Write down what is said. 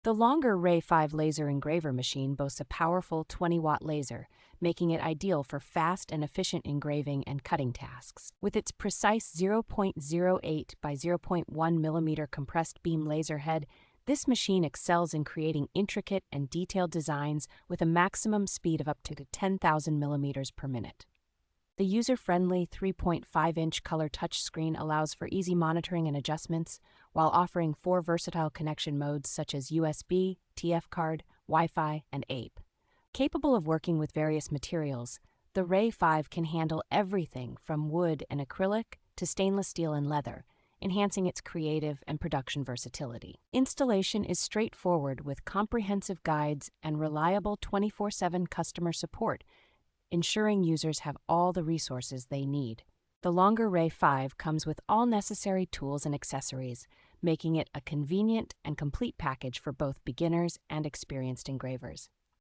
The Longer RAY5 Laser Engraver Machine boasts a powerful 20-watt laser, making it ideal for fast and efficient engraving and cutting tasks. With its precise 0.08 by 0.1 millimeter compressed beam laser head, this machine excels in creating intricate and detailed designs with a maximum speed of up to 10,000 millimeters per minute. The user-friendly 3.5-inch color touchscreen allows for easy monitoring and adjustments, while offering 4 versatile connection modes such as USB, TF card, Wi-Fi, and APE. Capable of working with various materials, the RAY5 can handle everything from wood and acrylic to stainless steel and leather, enhancing its creative and production versatility. Installation is straightforward with comprehensive guides and reliable 24/7 customer support, ensuring users have all the resources they need. The Longer RAY5 comes with all necessary tools and accessories, making it a convenient and complete package for both beginners and experienced engravers.